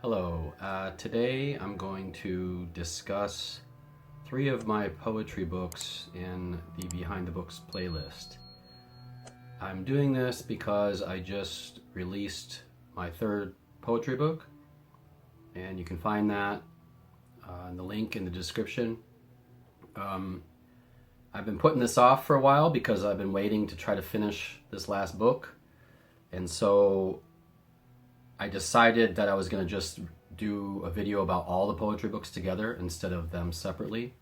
Hello, today I'm going to discuss three of my poetry books in the Behind the Books playlist. I'm doing this because I just released my third poetry book, and you can find that in the link in the description. I've been putting this off for a while because I've been waiting to try to finish this last book, and so I decided that I was going to just do a video about all the poetry books together instead of them separately.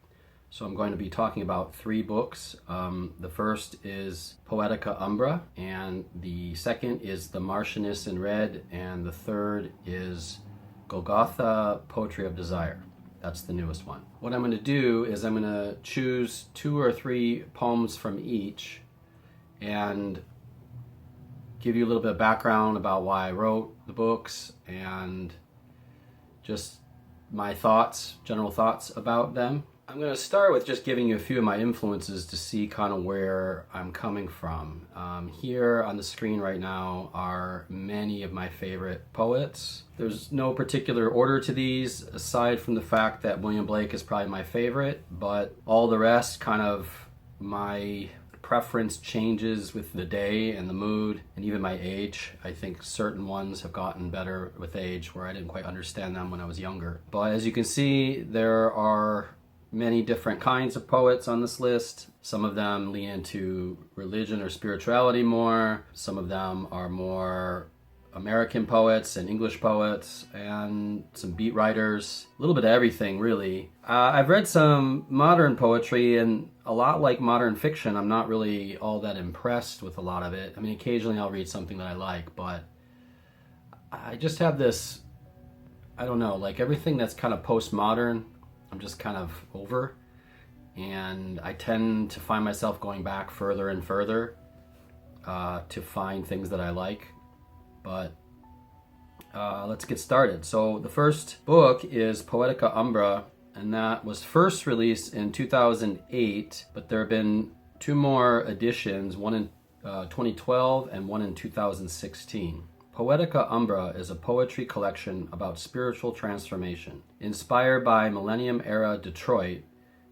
So I'm going to be talking about three books. The first is Poetica Umbra, and the second is The Marianist in Red, and the third is Golgatha, Poetry of Desire. That's the newest one. What I'm going to do is I'm going to choose 2 or 3 poems from each and give you a little bit of background about why I wrote the books and just my thoughts, general thoughts about them. I'm going to start with just giving you a few of my influences to see kind of where I'm coming from. Here on the screen right now are many of my favorite poets. There's no particular order to these aside from the fact that William Blake is probably my favorite, but all the rest kind of my preference changes with the day and the mood and even my age. I think certain ones have gotten better with age where I didn't quite understand them when I was younger. But as you can see, there are many different kinds of poets on this list. Some of them lean into religion or spirituality more. Some of them are more American poets and English poets and some beat writers, a little bit of everything really. I've read some modern poetry, and a lot like modern fiction, I'm not really all that impressed with a lot of it. I mean, occasionally I'll read something that I like, but I just have this, I don't know, like everything that's kind of postmodern, I'm just kind of over, and I tend to find myself going back further and further to find things that I like. But let's get started. So the first book is Poetica Umbra, and that was first released in 2008, but there have been 2 more editions, one in 2012 and one in 2016. Poetica Umbra is a poetry collection about spiritual transformation. Inspired by millennium-era Detroit,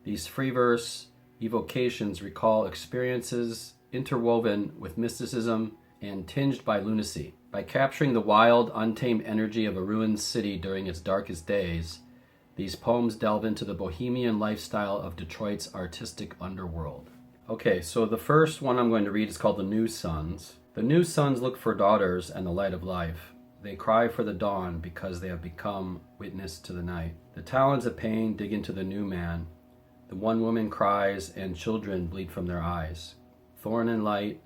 these free verse evocations recall experiences interwoven with mysticism and tinged by lunacy. By capturing the wild, untamed energy of a ruined city during its darkest days, these poems delve into the bohemian lifestyle of Detroit's artistic underworld. Okay, so the first one I'm going to read is called The New Sons. The new sons look for daughters and the light of life. They cry for the dawn because they have become witness to the night. The talons of pain dig into the new man. The one woman cries and children bleed from their eyes. Thorn and light,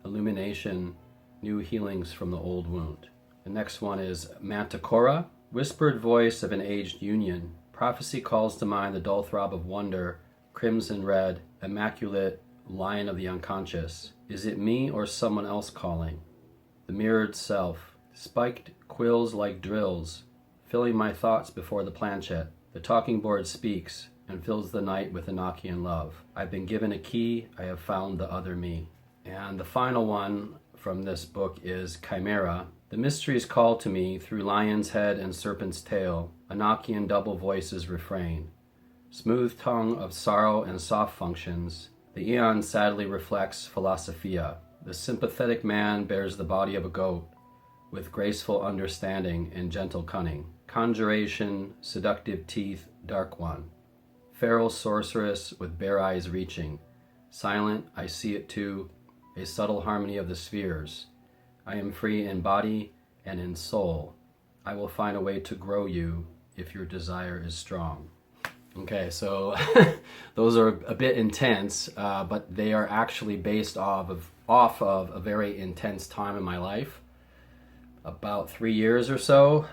illumination, new healings from the old wound. The next one is Manticora. Whispered voice of an aged union. Prophecy calls to mind the dull throb of wonder, crimson red, immaculate lion of the unconscious. Is it me or someone else calling? The mirrored self. Spiked quills like drills, filling my thoughts before the planchette. The talking board speaks and fills the night with Enochian love. I've been given a key, I have found the other me. And the final one from this book is Chimera. The mysteries call to me through lion's head and serpent's tail. Enochian double voices refrain. Smooth tongue of sorrow and soft functions. The eon sadly reflects philosophia. The sympathetic man bears the body of a goat, with graceful understanding and gentle cunning. Conjuration, seductive teeth, dark one. Feral sorceress with bare eyes reaching. Silent, I see it too. A subtle harmony of the spheres. I am free in body and in soul. I will find a way to grow you if your desire is strong. Okay, so those are a bit intense, but they are actually based off of a very intense time in my life, about 3 years or so,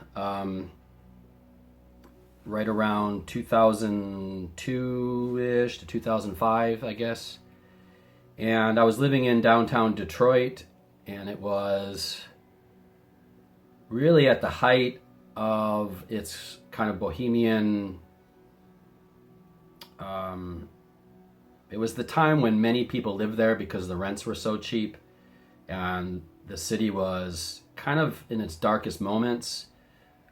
right around 2002-ish to 2005, I guess. And I was living in downtown Detroit, and it was really at the height of its kind of bohemian. It was the time when many people lived there because the rents were so cheap, and the city was kind of in its darkest moments.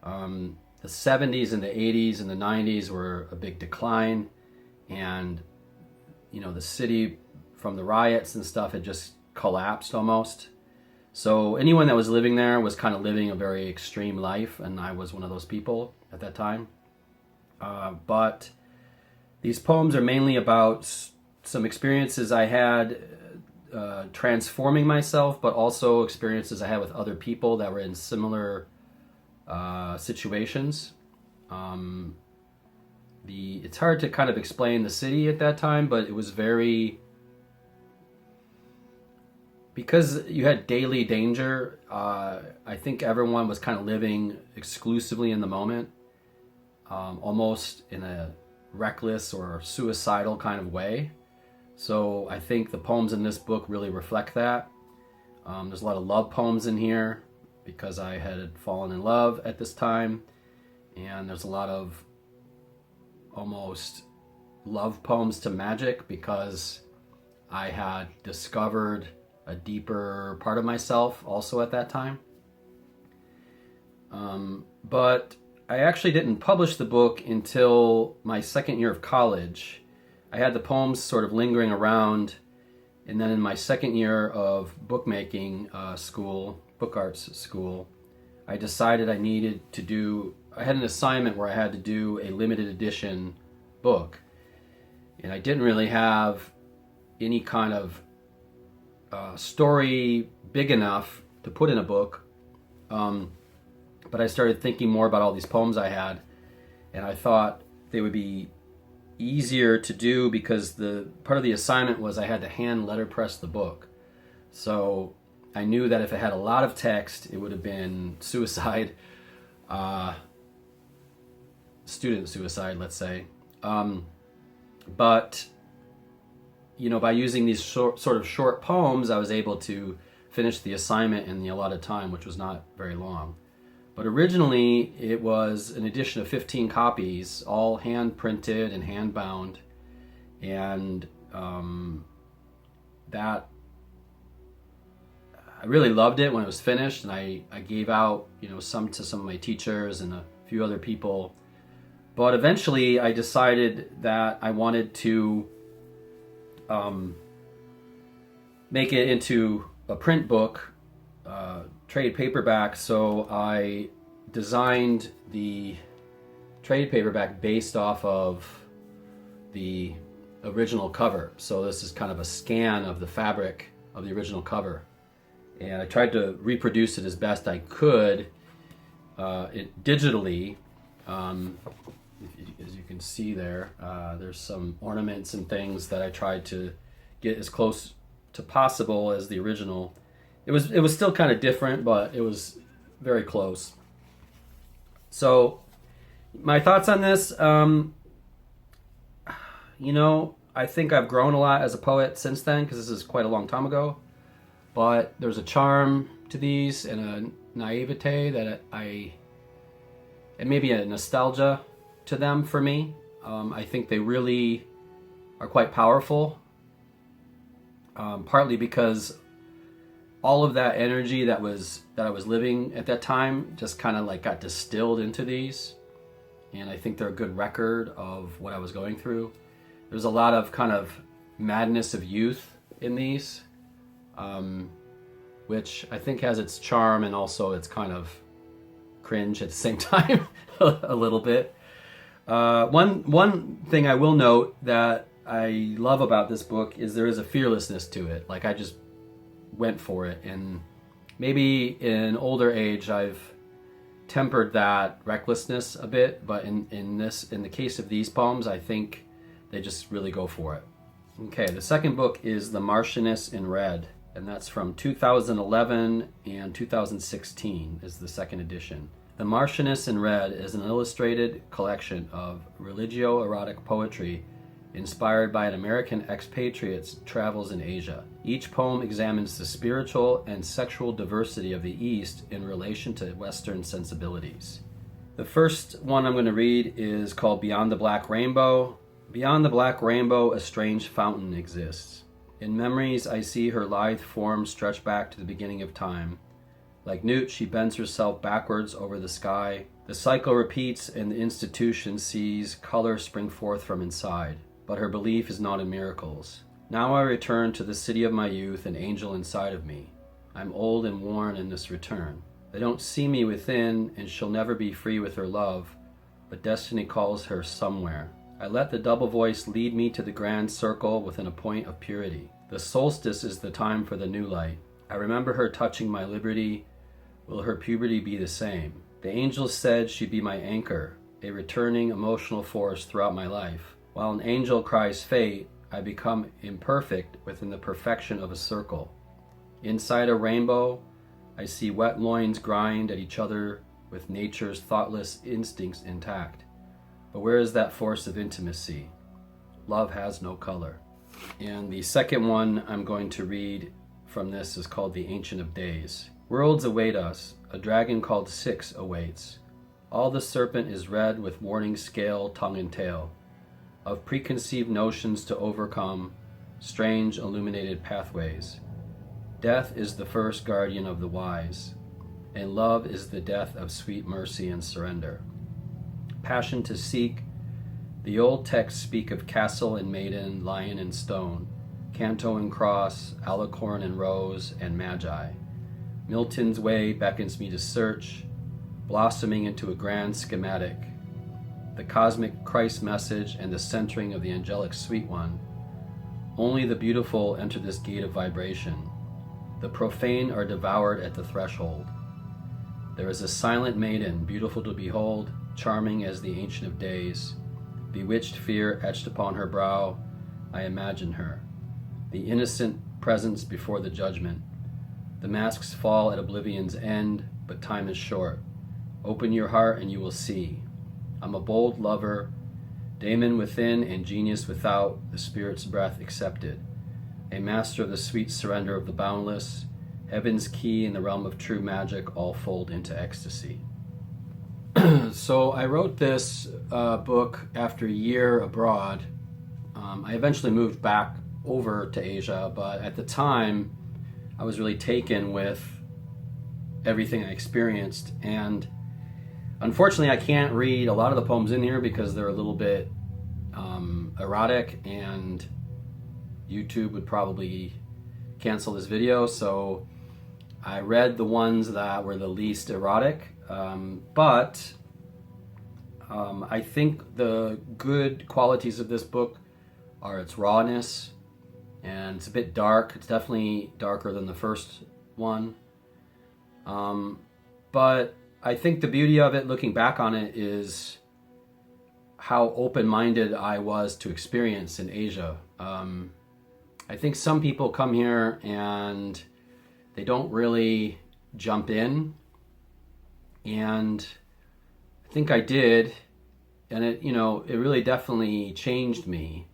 The 70s and the 80s and the 90s were a big decline, and the city, from the riots and stuff, had just collapsed almost. So anyone that was living there was kind of living a very extreme life, and I was one of those people at that time. But these poems are mainly about some experiences I had transforming myself, but also experiences I had with other people that were in similar situations. It's hard to kind of explain the city at that time, but it was because you had daily danger. I think everyone was kind of living exclusively in the moment, almost in a reckless or suicidal kind of way. So I think the poems in this book really reflect that. There's a lot of love poems in here because I had fallen in love at this time, and there's a lot of almost love poems to magic because I had discovered a deeper part of myself also at that time. But I actually didn't publish the book until my second year of college. I had the poems sort of lingering around, and then in my second year of bookmaking school, book arts school, I decided I had an assignment where I had to do a limited edition book, and I didn't really have any kind of story big enough to put in a book, but I started thinking more about all these poems I had, and I thought they would be easier to do because the part of the assignment was I had to hand letterpress the book. So I knew that if it had a lot of text, it would have been suicide, student suicide, let's say. But by using these sort of short poems, I was able to finish the assignment in the allotted time, which was not very long. But originally, it was an edition of 15 copies, all hand-printed and hand-bound. And that, I really loved it when it was finished, and I gave out, some to some of my teachers and a few other people. But eventually, I decided that I wanted to make it into a print book, trade paperback. So I designed the trade paperback based off of the original cover. So this is kind of a scan of the fabric of the original cover, and I tried to reproduce it as best I could digitally. As you can see there, there's some ornaments and things that I tried to get as close to possible as the original. It was still kind of different, but it was very close. So my thoughts on this, I think I've grown a lot as a poet since then, because this is quite a long time ago. But there's a charm to these and a naivete that and maybe a nostalgia to them for me. I think they really are quite powerful, partly because all of that energy that I was living at that time just kind of like got distilled into these, and I think they're a good record of what I was going through. There's a lot of kind of madness of youth in these, which I think has its charm and also it's kind of cringe at the same time a little bit. One thing I will note that I love about this book is there is a fearlessness to it. Like, I just went for it, and maybe in older age I've tempered that recklessness a bit, but in the case of these poems, I think they just really go for it. Okay, the second book is The Marianist in Red, and that's from 2011 and 2016 is the second edition. The Marianist in Red is an illustrated collection of religio-erotic poetry inspired by an American expatriate's travels in Asia. Each poem examines the spiritual and sexual diversity of the East in relation to Western sensibilities. The first one I'm going to read is called Beyond the Black Rainbow. Beyond the black rainbow, a strange fountain exists. In memories, I see her lithe form stretch back to the beginning of time, Like Newt, she bends herself backwards over the sky. The cycle repeats and the institution sees color spring forth from inside. But her belief is not in miracles. Now I return to the city of my youth, an angel inside of me. I'm old and worn in this return. They don't see me within, and she'll never be free with her love, but destiny calls her somewhere. I let the double voice lead me to the grand circle within a point of purity. The solstice is the time for the new light. I remember her touching my liberty. Will her puberty be the same? The angel said she'd be my anchor, a returning emotional force throughout my life. While an angel cries fate, I become imperfect within the perfection of a circle. Inside a rainbow, I see wet loins grind at each other with nature's thoughtless instincts intact. But where is that force of intimacy? Love has no color. And the second one I'm going to read from this is called The Ancient of Days. Worlds await us. A dragon called Six awaits. All the serpent is red with warning scale, tongue and tail. Of preconceived notions to overcome, strange illuminated pathways. Death is the first guardian of the wise, and love is the death of sweet mercy and surrender. Passion to seek. The old texts speak of castle and maiden, lion and stone, canto and cross, alicorn and rose, and magi. Milton's way beckons me to search, blossoming into a grand schematic. The cosmic Christ message and the centering of the angelic sweet one. Only the beautiful enter this gate of vibration. The profane are devoured at the threshold. There is a silent maiden, beautiful to behold, charming as the Ancient of Days. Bewitched fear etched upon her brow, I imagine her. The innocent presence before the judgment. The masks fall at oblivion's end, but time is short. Open your heart and you will see. I'm a bold lover, daemon within and genius without, the spirit's breath accepted. A master of the sweet surrender of the boundless, heaven's key in the realm of true magic, all fold into ecstasy. So I wrote this book after a year abroad. I eventually moved back over to Asia, but at the time I was really taken with everything I experienced, and unfortunately I can't read a lot of the poems in here because they're a little bit erotic, and YouTube would probably cancel this video, so I read the ones that were the least erotic, but I think the good qualities of this book are its rawness, and it's a bit dark. It's definitely darker than the first one, but I think the beauty of it, looking back on it, is how open-minded I was to experience in Asia. I think some people come here and they don't really jump in, and I think I did, and it really definitely changed me.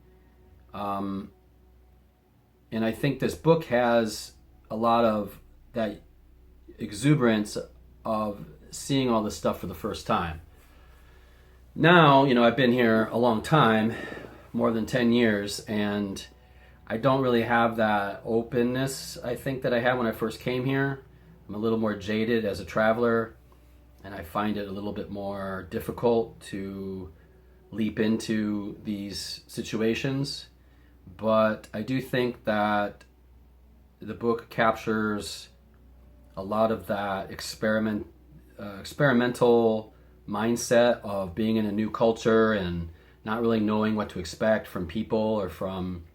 And I think this book has a lot of that exuberance of seeing all this stuff for the first time. Now, I've been here a long time, more than 10 years, and I don't really have that openness, I think, that I had when I first came here. I'm a little more jaded as a traveler, and I find it a little bit more difficult to leap into these situations. But I do think that the book captures a lot of that experimental mindset of being in a new culture and not really knowing what to expect from people or from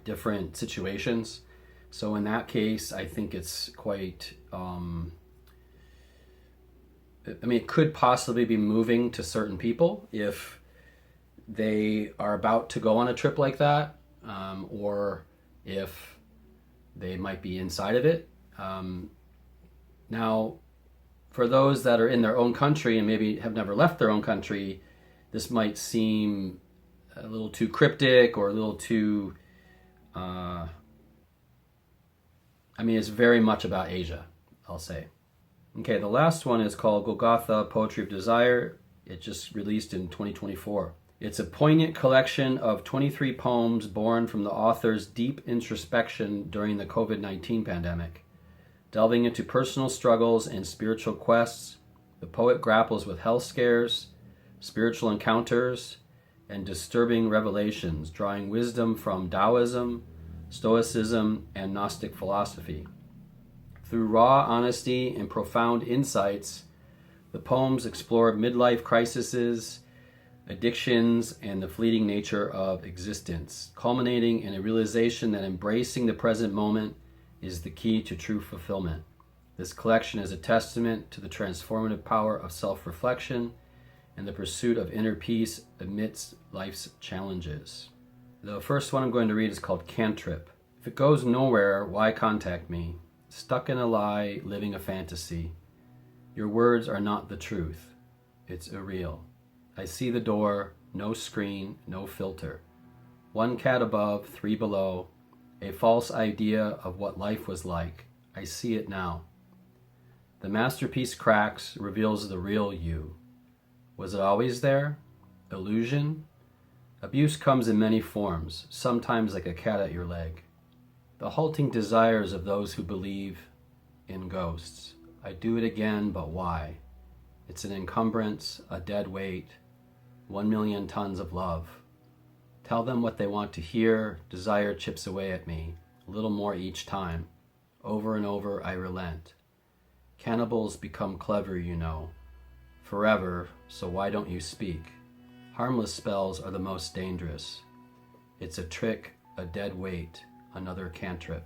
different situations. So in that case, I think it's quite, it could possibly be moving to certain people if they are about to go on a trip like that, or if they might be inside of it. Now, for those that are in their own country and maybe have never left their own country, this might seem a little too cryptic or a little too, it's very much about Asia, I'll say. Okay, the last one is called Golgatha, Poetry of Desire. It just released in 2024. It's a poignant collection of 23 poems born from the author's deep introspection during the COVID-19 pandemic. Delving into personal struggles and spiritual quests, the poet grapples with health scares, spiritual encounters, and disturbing revelations, drawing wisdom from Taoism, Stoicism, and Gnostic philosophy. Through raw honesty and profound insights, the poems explore midlife crises, addictions, and the fleeting nature of existence, culminating in a realization that embracing the present moment is the key to true fulfillment. This collection is a testament to the transformative power of self-reflection and the pursuit of inner peace amidst life's challenges. The first one I'm going to read is called Cantrip. If it goes nowhere, why contact me? Stuck in a lie, living a fantasy. Your words are not the truth. It's irreal. I see the door, no screen, no filter. One cat above, three below. A false idea of what life was like. I see it now. The masterpiece cracks, reveals the real you. Was it always there? Illusion? Abuse comes in many forms, sometimes like a cat at your leg. The halting desires of those who believe in ghosts. I do it again, but why? It's an encumbrance, a dead weight, 1 million tons of love. Tell them what they want to hear, desire chips away at me, a little more each time. Over and over I relent. Cannibals become clever, you know. Forever, so why don't you speak? Harmless spells are the most dangerous. It's a trick, a dead weight, another cantrip.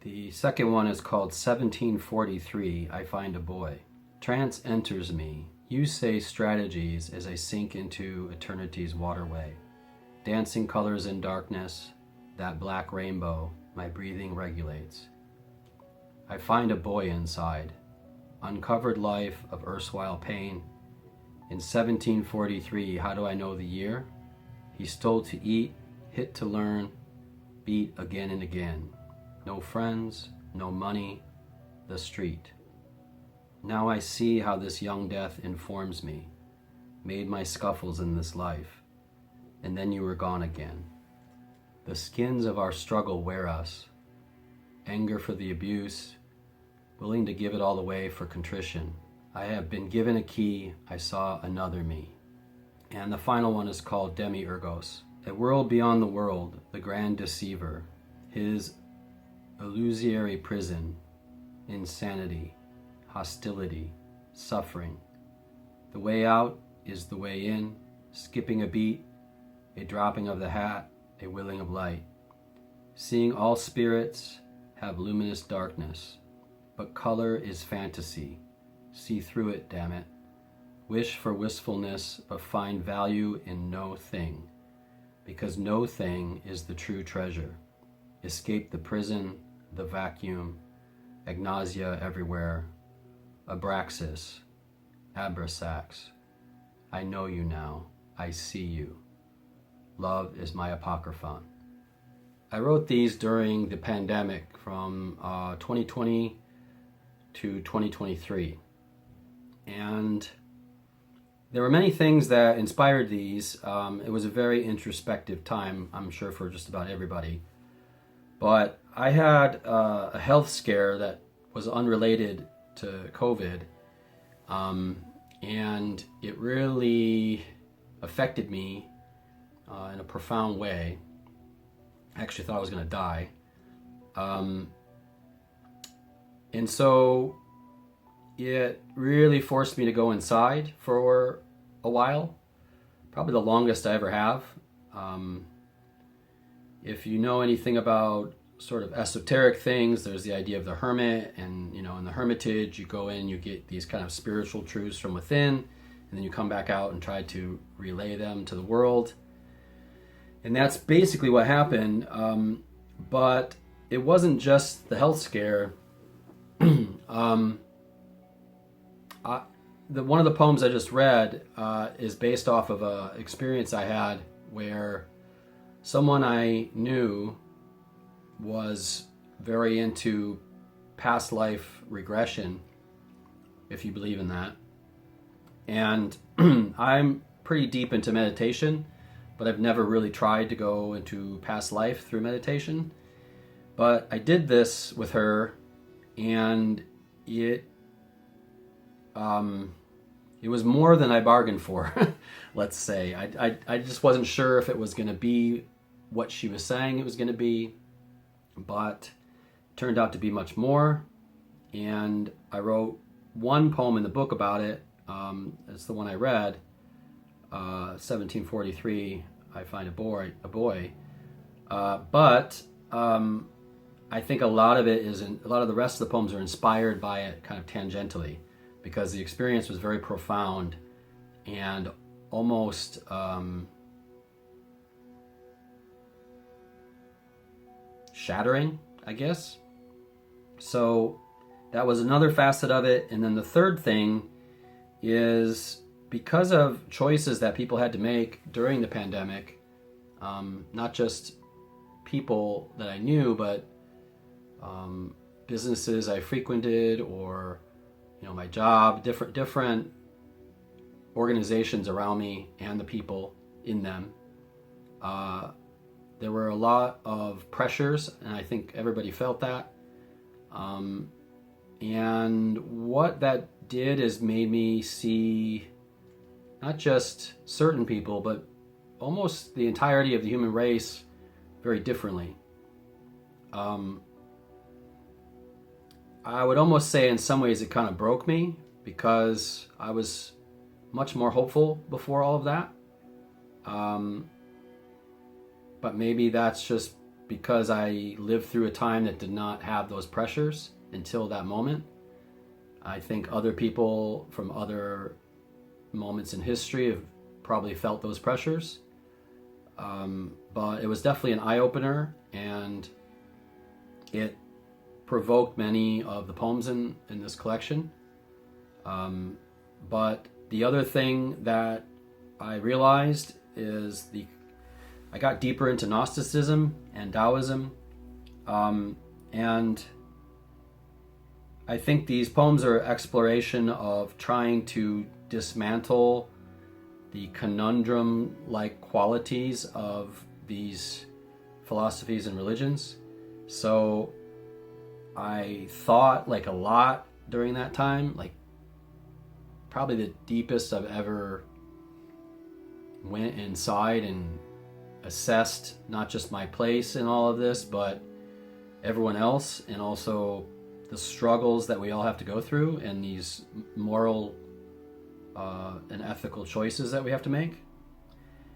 The second one is called 1743, I Find a Boy. Trance enters me. You say strategies as I sink into eternity's waterway. Dancing colors in darkness, that black rainbow, my breathing regulates. I find a boy inside. Uncovered life of erstwhile pain. In 1743, how do I know the year? He stole to eat, hit to learn, beat again and again. No friends, no money, the street. Now I see how this young death informs me, made my scuffles in this life, and then you were gone again. The skins of our struggle wear us, anger for the abuse, willing to give it all away for contrition. I have been given a key, I saw another me. And the final one is called Demiurgos. A world beyond the world, the grand deceiver, his illusory prison, insanity, hostility, suffering. The way out is the way in, skipping a beat, a dropping of the hat, a willing of light. Seeing all spirits have luminous darkness, but color is fantasy. See through it, damn it. Wish for wistfulness, but find value in no thing, because no thing is the true treasure. Escape the prison, the vacuum, agnosia everywhere, abraxas, abrasax. I know you now, I see you. Love is my apocryphon. I wrote these during the pandemic from 2020 to 2023. And there were many things that inspired these. It was a very introspective time, I'm sure, for just about everybody. But I had a health scare that was unrelated to COVID. And it really affected me in a profound way. I actually thought I was going to die. And so it really forced me to go inside for a while, probably the longest I ever have. If you know anything about sort of esoteric things, there's the idea of the hermit, and in the hermitage you go in, you get these kind of spiritual truths from within, and then you come back out and try to relay them to the world. And that's basically what happened. But it wasn't just the health scare. One of the poems I just read is based off of an experience I had where someone I knew was very into past life regression, if you believe in that. And I'm pretty deep into meditation, but I've never really tried to go into past life through meditation. But I did this with her, and it was more than I bargained for. Let's say I just wasn't sure if it was going to be what she was saying it was going to be, but it turned out to be much more. And I wrote one poem in the book about it. It's the one I read, 1743. I find a boy. But I think a lot of the rest of the poems are inspired by it kind of tangentially, because the experience was very profound and almost shattering, I guess. So that was another facet of it. And then the third thing is, because of choices that people had to make during the pandemic, not just people that I knew, but businesses I frequented, or my job, different organizations around me and the people in them. There were a lot of pressures, and I think everybody felt that. And what that did is made me see not just certain people, but almost the entirety of the human race very differently. I would almost say in some ways it kind of broke me, because I was much more hopeful before all of that. But maybe that's just because I lived through a time that did not have those pressures until that moment. I think other people from other moments in history have probably felt those pressures. But it was definitely an eye-opener, and it provoked many of the poems in this collection. But the other thing that I realized is I got deeper into Gnosticism and Taoism, and I think these poems are exploration of trying to dismantle the conundrum-like qualities of these philosophies and religions. So I thought a lot during that time, probably the deepest I've ever went inside and assessed not just my place in all of this, but everyone else, and also the struggles that we all have to go through, and these moral and ethical choices that we have to make.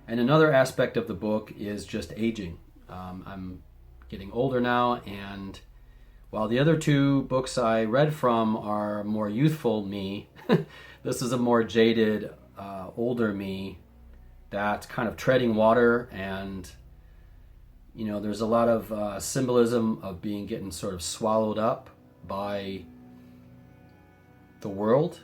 And another aspect of the book is just aging. I'm getting older now, and while the other two books I read from are more youthful me, this is a more jaded, older me that's kind of treading water, and there's a lot of symbolism of getting sort of swallowed up by the world.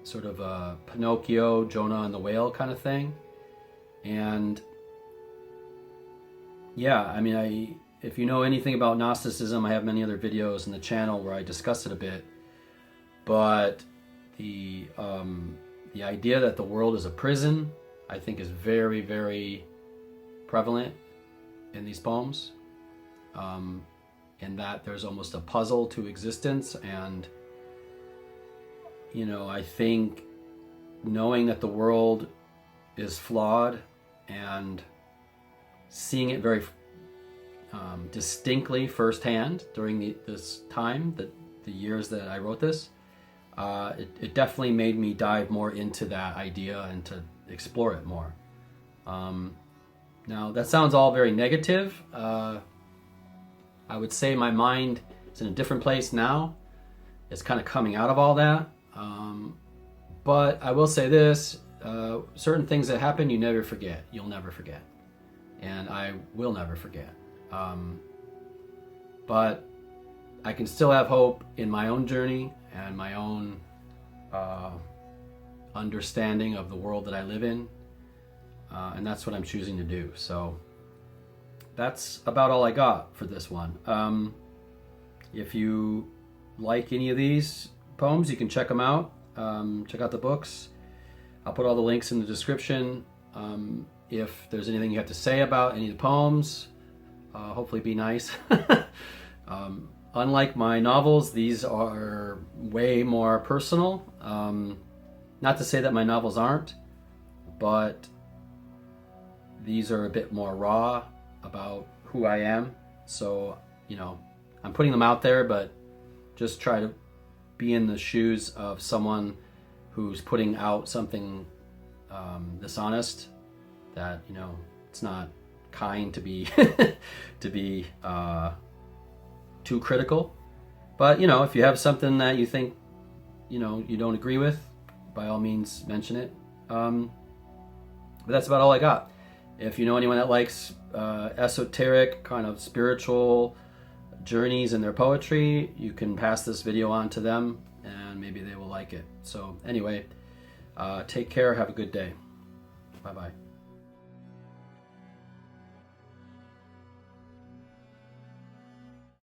Sort of a Pinocchio, Jonah and the whale kind of thing. And yeah, if you know anything about Gnosticism, I have many other videos in the channel where I discuss it a bit. But the idea that the world is a prison, I think, is very, very prevalent in these poems. In that there's almost a puzzle to existence, and I think knowing that the world is flawed and seeing it very distinctly firsthand during this time, the years that I wrote this, it definitely made me dive more into that idea and to explore it more. Now, that sounds all very negative. I would say my mind is in a different place now. It's kind of coming out of all that. But I will say this, certain things that happen, you never forget. You'll never forget. And I will never forget. But I can still have hope in my own journey and my own understanding of the world that I live in. And that's what I'm choosing to do. So that's about all I got for this one. If you like any of these poems, you can check them out. Check out the books. I'll put all the links in the description. If there's anything you have to say about any of the poems, hopefully be nice. Unlike my novels, these are way more personal. Not to say that my novels aren't, but these are a bit more raw about who I am. So, you know, I'm putting them out there, but just try to be in the shoes of someone who's putting out something dishonest, that, you know, it's not kind to be to be too critical. But, you know, if you have something that you think, you know, you don't agree with, by all means mention it. But that's about all I got. If you know anyone that likes esoteric kind of spiritual journeys in their poetry, you can pass this video on to them and maybe they will like it. So anyway, take care, have a good day. Bye bye.